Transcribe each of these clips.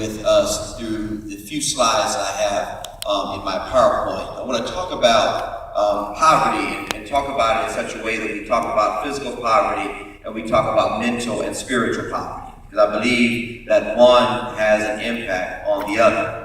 with us through the few slides I have in my PowerPoint. I want to talk about poverty and talk about it in such a way that we talk about physical poverty and we talk about mental and spiritual poverty. Because I believe that one has an impact on the other.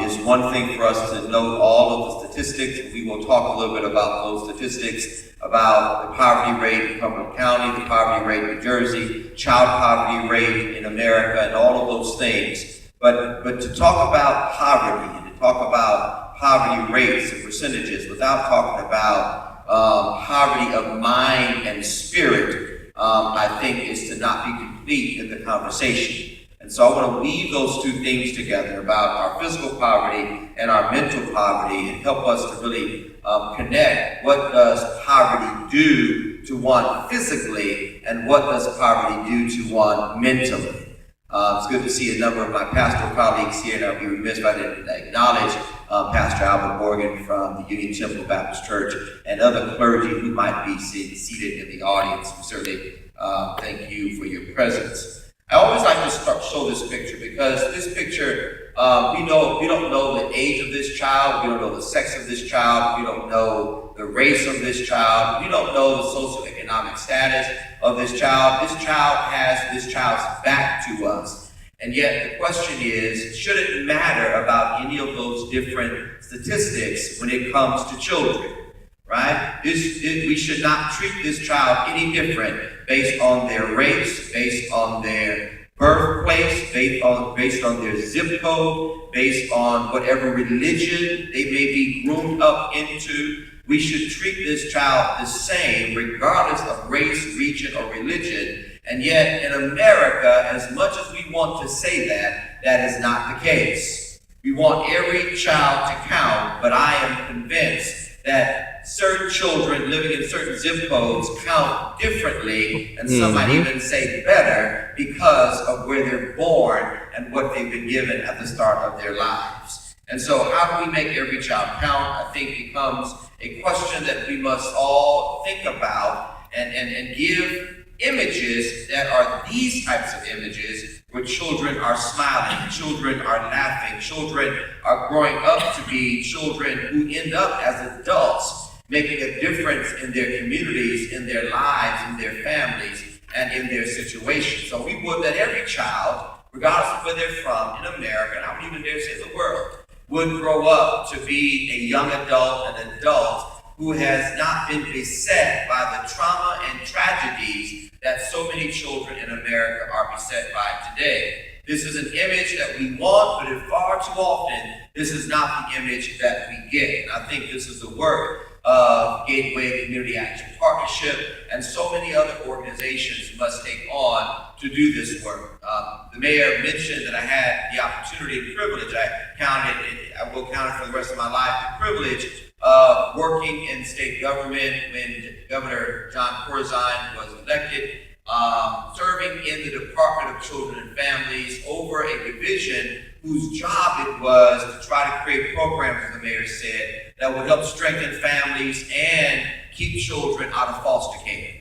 It's one thing for us to know all of the statistics. We will talk a little bit about those statistics, about the poverty rate in Cumberland County, the poverty rate in New Jersey, child poverty rate in America, and all of those things. But to talk about poverty and to talk about poverty rates and percentages without talking about poverty of mind and spirit, I think is to not be complete in the conversation. And so I want to weave those two things together about our physical poverty and our mental poverty and help us to really connect what does poverty do to one physically and what does poverty do to one mentally. It's good to see a number of my pastoral colleagues here, and I'll be remiss if I didn't acknowledge Pastor Albert Morgan from the Union Temple Baptist Church and other clergy who might be seated in the audience. We certainly thank you for your presence. I always like to show this picture because this picture, we don't know the age of this child, we don't know the sex of this child, we don't know the race of this child, we don't know the socioeconomic status of this child. This child has this child's back to us. And yet the question is, should it matter about any of those different statistics when it comes to children? Right? We should not treat this child any different based on their race, based on their birthplace, based on their zip code, based on whatever religion they may be groomed up into. We should treat this child the same regardless of race, region, or religion. And yet in America, as much as we want to say that, that is not the case. We want every child to count, but I am convinced that certain children living in certain zip codes count differently, and some might even say better, because of where they're born and what they've been given at the start of their lives. And so how do we make every child count? I think becomes a question that we must all think about and give images that are these types of images where children are smiling, children are laughing, children are growing up to be children who end up as adults, making a difference in their communities, in their lives, in their families, and in their situations. So we would that every child, regardless of where they're from in America, and I would even dare say the world, would grow up to be a young adult, an adult who has not been beset by the trauma and tragedies that so many children in America are beset by today. This is an image that we want, but far too often, this is not the image that we get. And I think this is the work of Gateway Community Action Partnership and so many other organizations must take on to do this work. The mayor mentioned that I had the opportunity and privilege, I will count it for the rest of my life, the privilege of working in state government when Governor John Corzine was elected, serving in the Department of Children and Families over a division whose job it was to try to create programs, as the mayor said, that would help strengthen families and keep children out of foster care.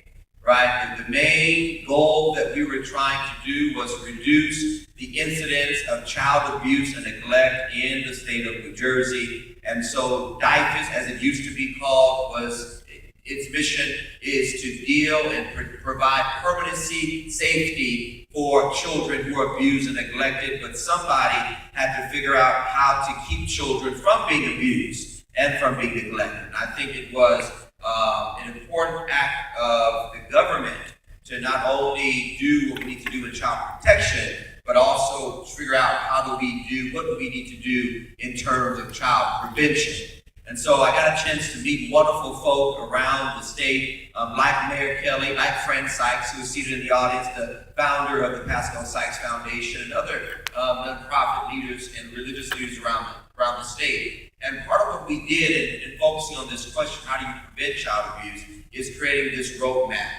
Right? The main goal that we were trying to do was reduce the incidence of child abuse and neglect in the state of New Jersey. And so DIFAS, as it used to be called, its mission is to deal and provide permanency, safety for children who are abused and neglected, but somebody had to figure out how to keep children from being abused and from being neglected. And I think it was an important act of the government to not only do what we need to do in child protection, but also figure out what do we need to do in terms of child prevention. And so I got a chance to meet wonderful folk around the state, like Mayor Kelly, like Fran Sykes, who is seated in the audience, the founder of the Pascal Sykes Foundation, and other nonprofit leaders and religious leaders around the state. And part of what we did in focusing on this question, how do you prevent child abuse, is creating this roadmap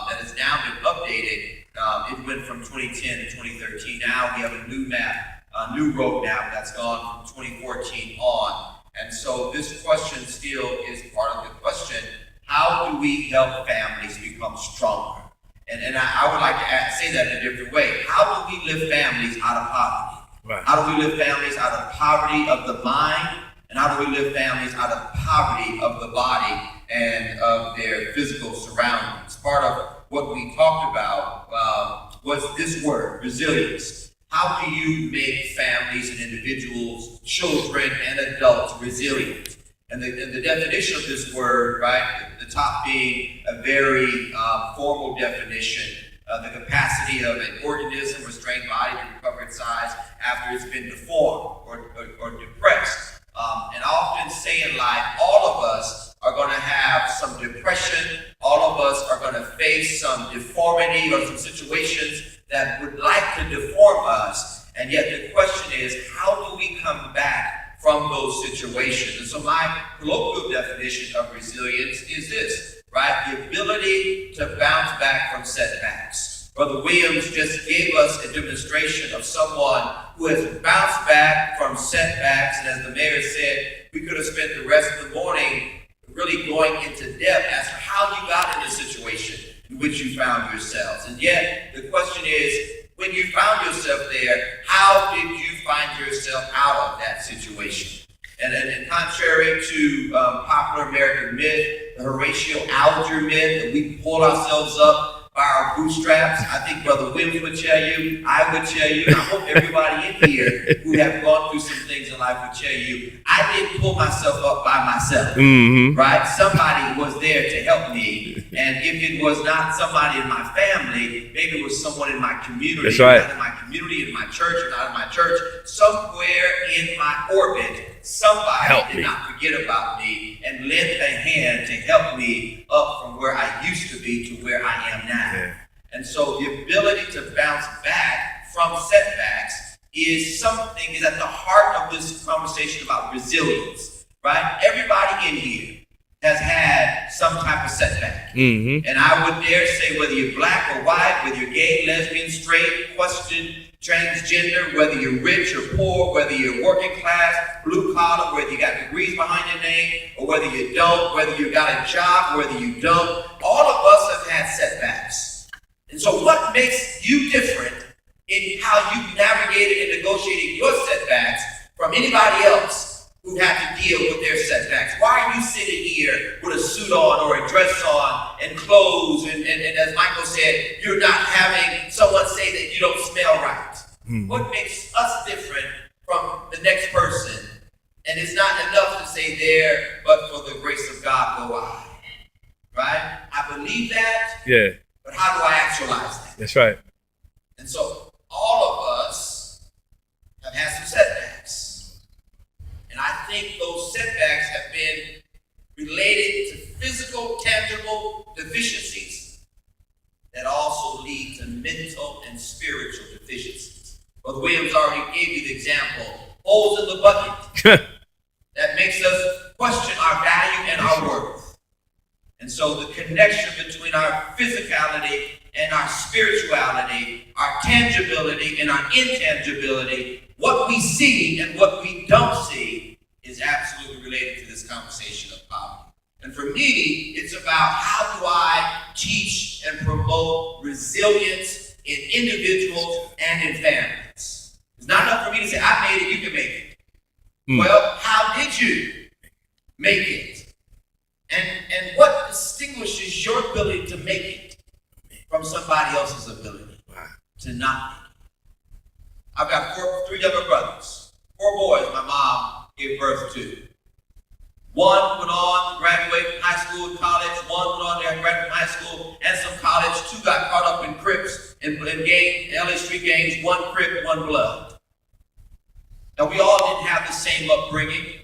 that has now been updated. It went from 2010 to 2013. Now we have a new roadmap that's gone from 2014 on. And so this question still is part of the question, how do we help families become stronger? And I would like to say that in a different way. How do we lift families out of poverty? Right. How do we lift families out of poverty of the mind? And how do we lift families out of poverty of the body and of their physical surroundings? Part of what we talked about was this word, resilience. How do you make families and individuals, children and adults resilient? And the definition of this word, right, the top being a very formal definition, the capacity of an organism or strained body to recover its size after it's been deformed or depressed. And I often say in life, all of us are going to have some depression. All of us are going to face some deformity or some situations that would like to deform us. And yet the question is, how do we come back from those situations? And so my colloquial definition of resilience is this, right? The ability to bounce back from setbacks. Brother Williams just gave us a demonstration of someone who has bounced back from setbacks. And as the mayor said, we could have spent the rest of the morning really going into depth as to how you got in the situation in which you found yourselves. And yet, the question is, when you found yourself there, how did you find yourself out of that situation? And contrary to popular American myth, the Horatio Alger myth, that we pull ourselves up by our bootstraps, I think Brother Williams would tell you, I would tell you, and I hope everybody in here who have gone through some things in life would tell you, I didn't pull myself up by myself, right? Somebody was there to help me, and if it was not somebody in my family, maybe it was someone in my community. That's right. Not in my community, in my church, or not in my church, somewhere in my orbit, somebody did not forget about me and lent a hand to help me up from where I used to be to where I am now. Yeah. And so the ability to bounce back from setbacks is at the heart of this conversation about resilience, right? Everybody in here has had some type of setback. And I would dare say, whether you're black or white, whether you're gay, lesbian, straight, questioned, transgender, whether you're rich or poor, whether you're working class, blue collar, whether you got degrees behind your name, or whether you don't, whether you got a job, whether you don't, all of us have had setbacks. And so what makes you different in how you navigated and negotiated your setbacks from anybody else who had to deal with their setbacks? Why are you sitting here with a suit on or a dress on and clothes, and as Michael said, you're not having someone say that you don't smell right? What makes us different from the next person? And it's not enough to say there, but for the grace of God go I. Right? I believe that. Yeah. But how do I actualize that? That's right. And so all of us have had some setbacks. And I think those setbacks have been related to physical, tangible deficiencies that also lead to mental and spiritual deficiencies. Brother Williams already gave you the example. Holes in the bucket. That makes us question our value and our worth. And so the connection between our physicality and our spirituality, our tangibility and our intangibility, what we see and what we don't see, is absolutely related to this conversation of poverty. And for me, it's about how do I teach and promote resilience in individuals and in families. It's not enough for me to say, I made it, you can make it. Well, how did you make it? And what distinguishes your ability to make it from somebody else's ability to not make it? I've got three younger brothers, 4 boys my mom gave birth to. One went on to graduate from high school and college. One went on to graduate from high school and some college. 2 got caught up in Crips and LA street gangs, 1 Crip, 1 Blood. Now, we all didn't have the same upbringing.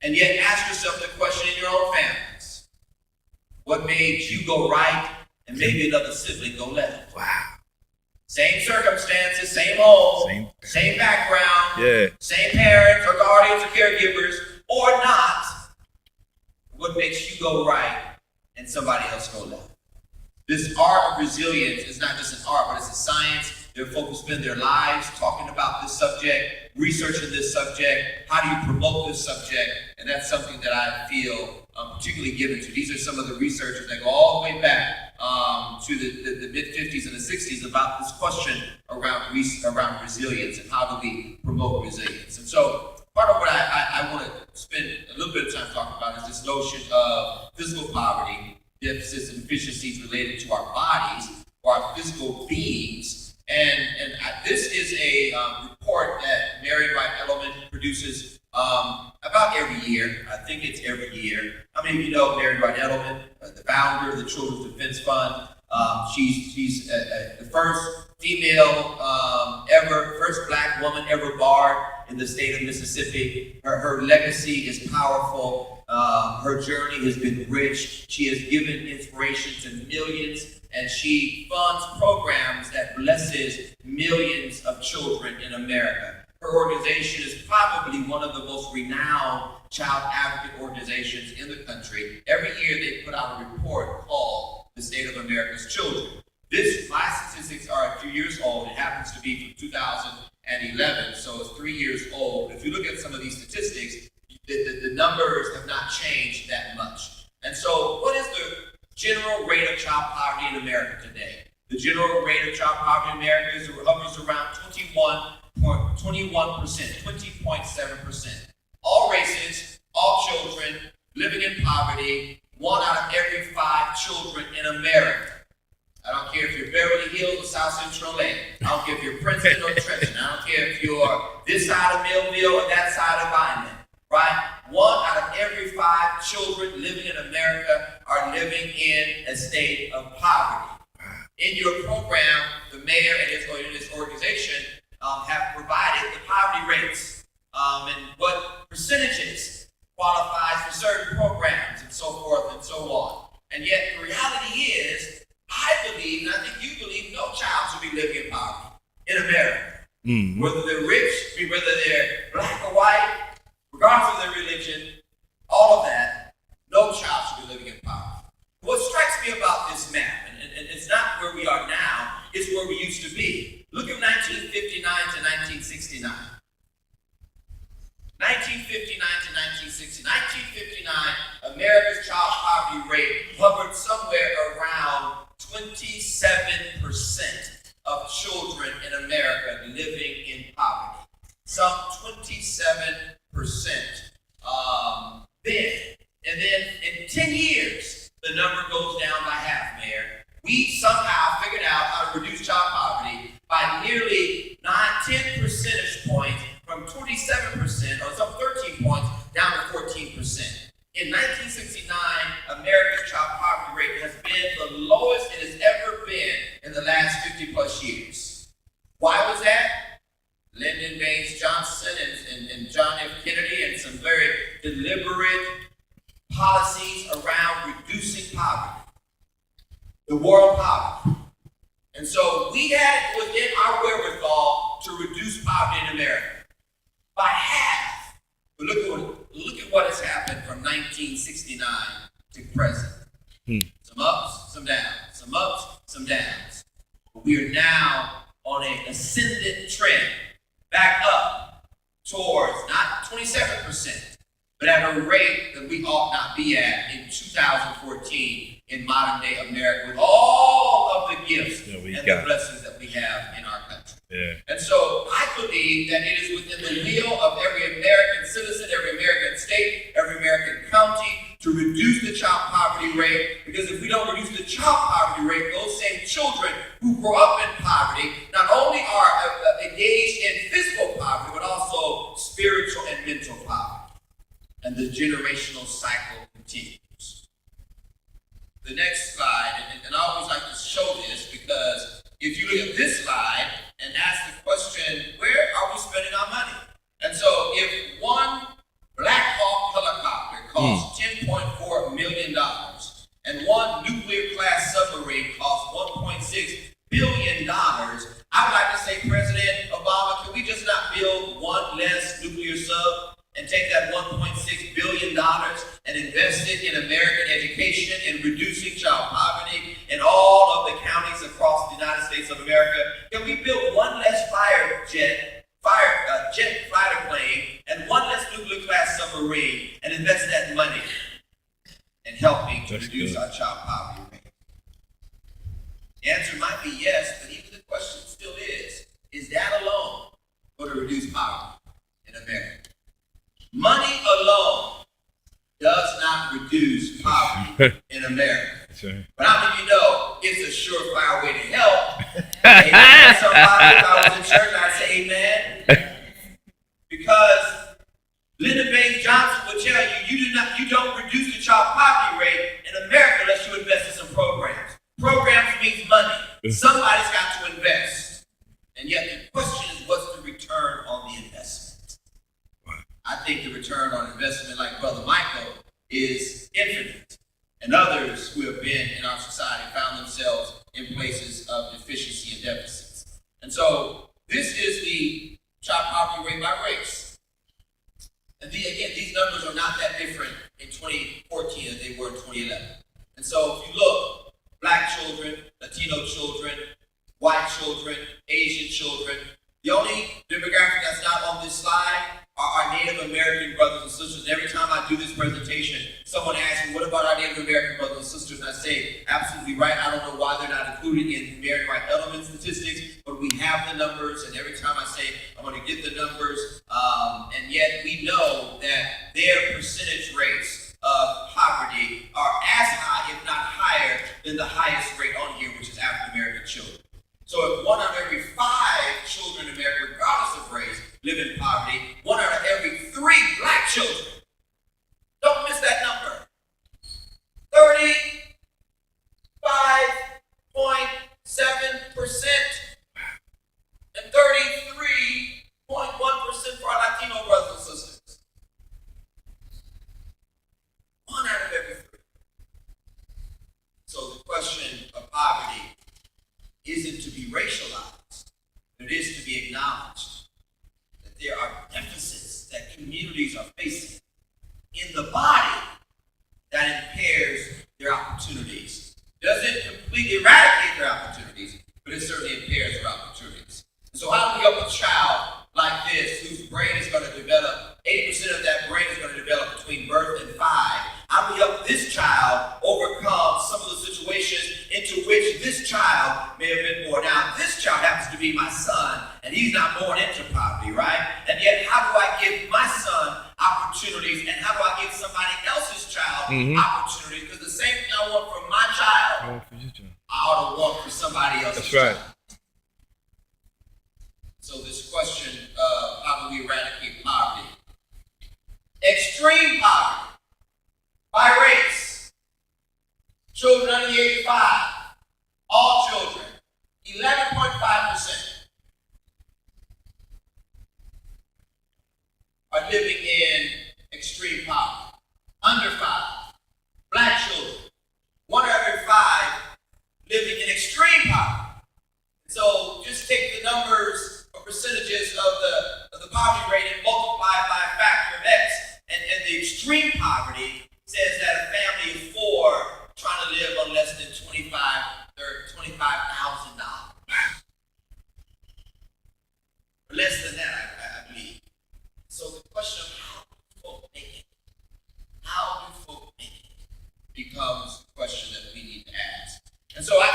And yet, ask yourself the question in your own families. What made you go right and maybe another sibling go left? Wow. Same circumstances, same home, same background, same parents or guardians or caregivers, or not. What makes you go right and somebody else go left? This art of resilience is not just an art, but it's a science. Their folks spend their lives talking about this subject, researching this subject. How do you promote this subject? And that's something that I feel particularly given to. These are some of the researchers that go all the way back to the mid-50s and the 60s about this question around resilience and how do we promote resilience. And so part of what I want to spend a little bit of time talking about is this notion of physical poverty, deficits and deficiencies related to our bodies or our physical beings. And this is a report that Mary Wright Edelman produces about every year. I think it's every year. How many of you know Mary Wright Edelman, the founder of the Children's Defense Fund? She's the first female first black woman ever barred in the state of Mississippi. Her legacy is powerful. Her journey has been rich. She has given inspiration to millions, and she funds programs that blesses millions of children in America. Her organization is probably one of the most renowned child advocate organizations in the country. Every year they put out a report called The State of America's Children. My statistics are a few years old. It happens to be from 2011, so it's 3 years old. If you look at some of these statistics, the numbers have not changed that much. And so what is the general rate of child poverty in America today? The general rate of child poverty in America hovers around 21%, 20.7%. All races, all children living in poverty, 1 out of every 5 children in America. I don't care if you're Beverly Hills or South Central LA. I don't care if you're Princeton or Trenton. I don't care if you're this side of Millville or that side of Vineland, right? 1 out of every 5 children living in America are living in a state of poverty. In your program, the mayor and his organization have provided the poverty rates and what percentages qualifies for certain programs and so forth and so on. And yet the reality is, I believe, and I think you believe, no child should be living in poverty in America. Mm-hmm. Whether they're rich, whether they're black or white, regardless of their religion, all of that, no child should be living in poverty. What strikes me about this map, and it's not where we are now, it's where we used to be. Look at 1959 to 1969. 1959 to 1960. 1959, America's child poverty rate hovered somewhere around 27% of children in America living in poverty. Some 27%. And then in 10 years, the number goes down by half, Mayor. We somehow figured out how to reduce child poverty by nearly 10 percentage points from 27% or some 13 points down to 14%. In 1969, America's child poverty rate has been the lowest it has ever been in the last 50 plus years. Why was that? Lyndon Baines Johnson and John F. Kennedy and some very deliberate policies around reducing poverty. The war on poverty. And so we had it within our wherewithal to reduce poverty in America by half. But look at what has happened from 1969 to present. Some ups, some downs, some ups, some downs. But we are now on an ascendant trend, back up towards not 27%, but at a rate that we ought not be at in 2014 in modern day America with all of the gifts and the blessings that we have in our country. Yeah. And so I believe that it is within the will of every American citizen, every American state, every American county to reduce the child poverty rate, because if we don't reduce the child poverty rate, those same children who grow up in poverty not only are engaged in physical poverty, but also spiritual and mental poverty. And the generational cycle continues. The next slide, and I always like to show this because if you look at this slide and ask the question, where are we spending our money? And so if one Black Hawk helicopter costs $10.4 million and one nuclear class submarine costs $1.6 billion, I would like to say, President Obama, can we just not build one less nuclear sub and take that $1.6 billion and invest it in American education and reducing child poverty in all of the counties across the United States of America? Can we build one less jet fighter plane and one less nuclear class submarine and invest that money in helping to reduce our child poverty rate? reduce poverty in America. Money alone does not reduce poverty in America. Right. But how many of you know it's a surefire way to help? Amen. Somebody, if I was in church, I'd say amen. Because Lyndon Baines Johnson would tell you, you don't reduce the child poverty rate in America unless you invest in some programs. Programs means money. Somebody's got to invest. And yet the question is, what's the return on the investment? I think the return on investment, like Brother Michael, is infinite. And others who have been in our society found themselves in places of deficiency and deficits. And so this is the child poverty rate by race. And again, these numbers are not that different in 2014 as they were in 2011. And so if you look, Black children, Latino children, white children, Asian children, the only demographic that's not on this slide are our Native American brothers and sisters. And every time I do this presentation, someone asks me, what about our Native American brothers and sisters? And I say, absolutely right. I don't know why they're not included in American Right Element statistics, but we have the numbers. And every time I say, I'm going to get the numbers. And yet we know that their percentage rates of poverty are as high, if not higher, than the highest rate on here, which is African American children. So if 1 out of every 5 children in America, regardless of race, live in poverty, 1 out of every 3 Black children, don't miss that number, 35.7%, and 33.1% for our Latino brothers and sisters. 1 out of every 3. So the question of poverty isn't to be racialized, but it is to be acknowledged that there are deficits that communities are facing in the body that impairs their opportunities. Doesn't completely eradicate their opportunities, but it certainly impairs their opportunities. And so how do we help a child like this whose brain is going to develop, 80% of that brain is going to develop between birth and 5? How do we help this child overcome some of the situations into which this child may have been born? Now, this child happens to be my son, and he's not born into poverty, right? And yet, how do I give my son opportunities, and how do I give somebody else's child opportunities? Because the same thing I want for my child, I ought to want for somebody else's child. So this question of how do we eradicate poverty? Extreme poverty by race. Children under the age of 5, all children, 11.5% are living in extreme poverty. Under 5, Black children, 1 out of every 5 living in extreme poverty. So just take the numbers or percentages of the poverty rate and multiply it by a factor of X. And the extreme poverty says that a family of 4 trying to live on less than $25,000. Or less than that, I believe. So the question of how do folk make it? How do folk make it? Becomes the question that we need to ask. And so I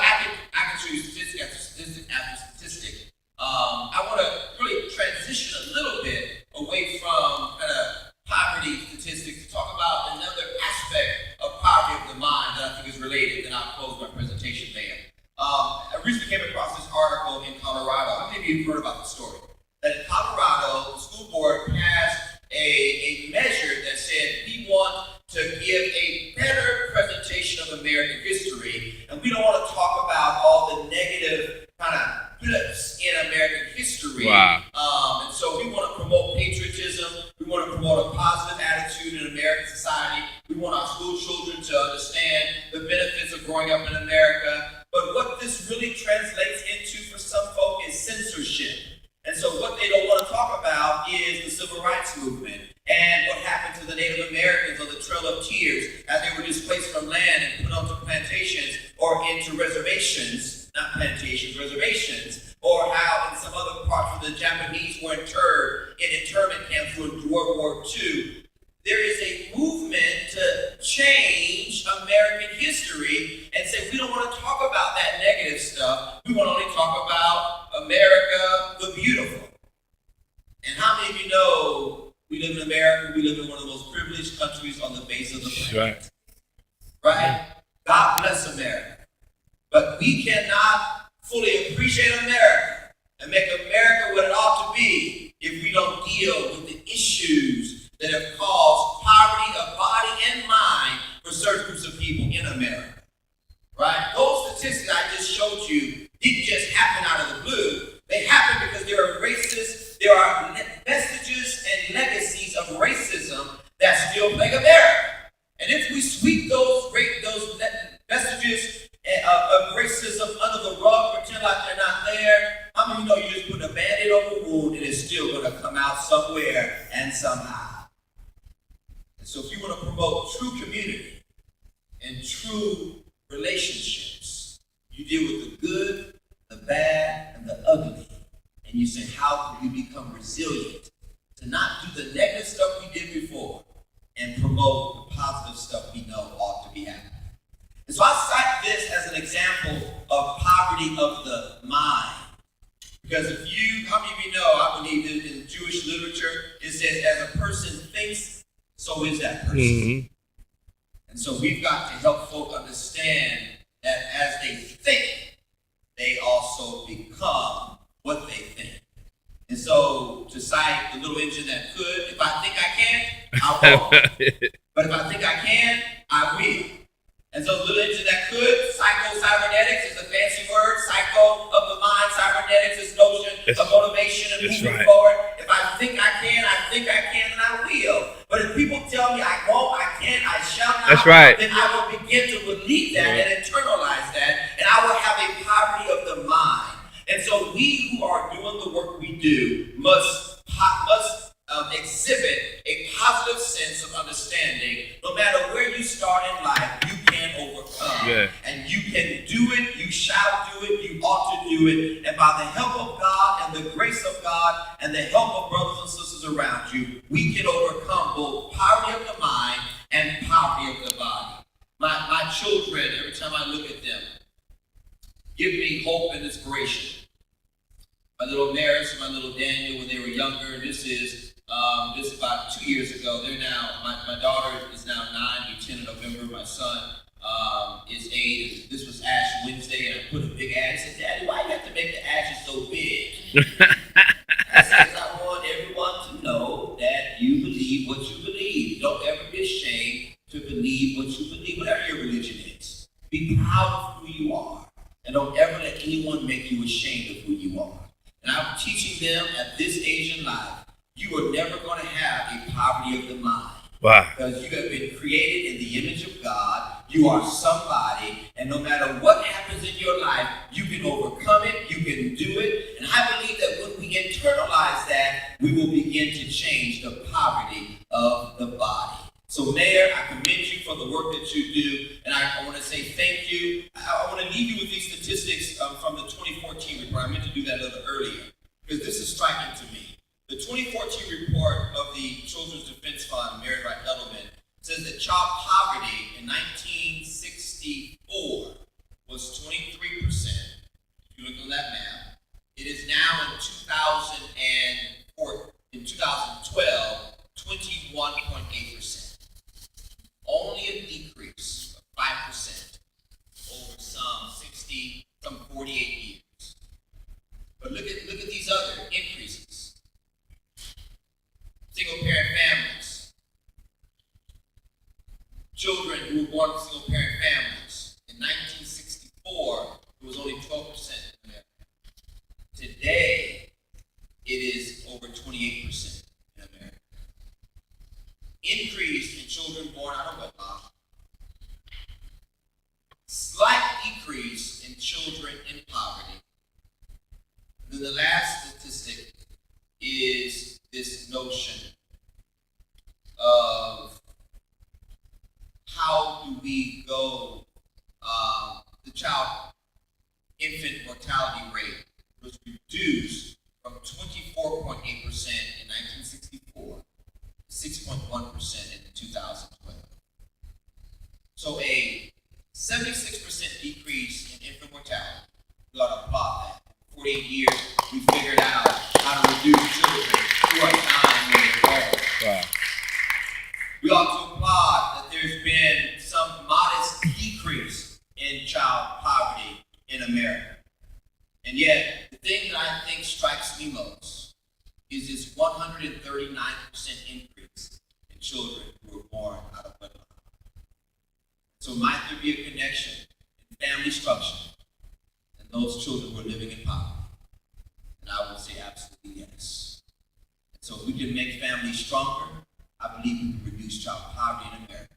can choose statistic after statistic after statistic. I want to really transition a little bit away from kind of poverty statistics to talk about another aspect of poverty of the mind that I think is related, and I'll close my presentation there. I recently came across this article in Colorado. How many of you have heard about the story? That in Colorado, the school board passed a measure that said we want to give a better presentation of American history, and we don't want to talk about all the negative kind of blips in American history. Wow. And so we want to promote patriotism. We want to promote a positive attitude in American society. We want our school children to understand the benefits of growing up in America. But what this really translates into for some folk is censorship. And so what they don't want to talk about is the civil rights movement and what happened to the Native Americans on the Trail of Tears as they were displaced from land and put onto plantations or into reservations, not plantations, reservations, or how in some other parts of the Japanese were interred in internment camps during World War II. There is a movement to change American history and say we don't want to talk about that negative stuff. We want to only talk about America the beautiful. how many of you know we live in America? We live in one of the most privileged countries on the face of the planet. Right? God bless America. But we cannot fully appreciate America and make America what it ought to be if we don't deal with the issues that have caused poverty of body and mind for certain groups of people in America. Right? Those statistics I just showed you didn't just happen out of the blue. They happen because there are vestiges and legacies of racism that still plague America. And if we sweep those vestiges of racism under the rug, pretend like they're not there, how many know you just put a Band-Aid over a wound and it's still going to come out somewhere and somehow? And so if you want to promote true community and true relationships, you deal with the good, the bad, and the ugly. And you say, how can we become resilient to not do the negative stuff we did before and promote the positive stuff we know ought to be happening? And so I cite this as an example of poverty of the mind. Because how many of you know, I believe that in Jewish literature, it says, as a person thinks, so is that person. Mm-hmm. And so we've got to help folk understand that as they think, they also become what they think. And so to cite the little engine that could, if I think I can, I won't. But if I think I can, I will. And so the little engine that could, psycho-cybernetics is a fancy word. Psycho of the mind, cybernetics is notion of motivation and moving forward. If I think I can, and I will. But if people tell me I won't, I can't, I shall not, then I will begin to believe that and internalize that, and I will have a poverty of the mind. And so we who are doing the work we do must exhibit a positive sense of understanding. No matter where you start in life, you can overcome. Yeah. And you can do it, you shall do it, you ought to do it. And by the help of God and the grace of God and the help of brothers and sisters around you, we can overcome both poverty of the mind and poverty of the body. My children, every time I look at them, give me hope and inspiration. My little Maris and my little Daniel, when they were younger, this is about 2 years ago. They're now, my daughter is now 9, be 10 in November. My son is 8. This was Ash Wednesday, and I put a big ad. He said, Daddy, why do you have to make the ashes so big? I said, I want everyone to know that you believe what you believe. Don't ever be ashamed to believe what you believe, whatever your religion is. Be proud of who you are, and don't ever let anyone make you ashamed of who you are. And I'm teaching them at this age in life, you are never going to have a poverty of the mind. Wow. Because you have been created in the image of God. You are somebody, and no matter what happens in your life, you can overcome it, you can do it. And I believe that when we internalize that, we will begin to change the poverty of the body. So Mayor, I commend you for the work that you do, and I want to say thank you. I want to leave you with these statistics from the 2014 report. I meant to do that a little earlier, because this is striking to me. The 2014 report of the Children's Defense Fund, Mary Wright Edelman, says that child poverty in 1964 was 23%. If you look on that map, it is now in 2012, 21.8%. Only a decrease of 5% over some 48 years. But look at these other increases. Single-parent families. Children who were born to single-parent families. In 1964, it was only 12% in America. Today, it is over 28% in America. Increase in children born out of wedlock. Slight decrease in children in poverty. And then the last statistic is this notion of how do we go, the infant mortality rate was reduced from 24.8% in 1964 to 6.1% in 2012. So a 76% decrease in infant mortality. We ought to applaud that. 48 years, we figured out how to reduce children who are is 139% increase in children who were born out of wedlock. So might there be a connection in family structure and those children who are living in poverty? And I would say absolutely yes. And so if we can make families stronger, I believe we can reduce child poverty in America.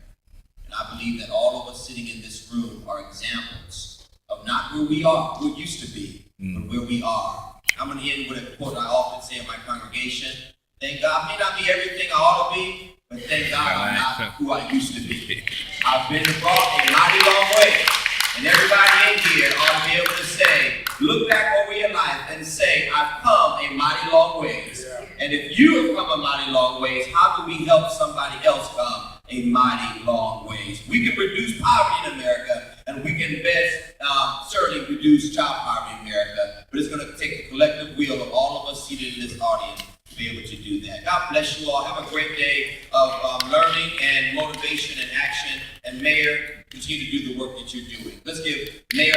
And I believe that all of us sitting in this room are examples of not where we are, who it used to be, but where we are. I'm going to end with a quote I often say in my congregation. Thank God, I may not be everything I ought to be, but thank God I'm not who I used to be. I've been brought a mighty long way. And everybody in here ought to be able to say, look back over your life and say, I've come a mighty long ways. Yeah. And if you have come a mighty long ways, how do we help somebody else come a mighty long ways? We can reduce poverty in America, and we can best certainly reduce child poverty in America. But it's going to take the collective will of all of us seated in this audience to be able to do that. God bless you all. Have a great day of learning and motivation and action. And Mayor, continue to do the work that you're doing. Let's give Mayor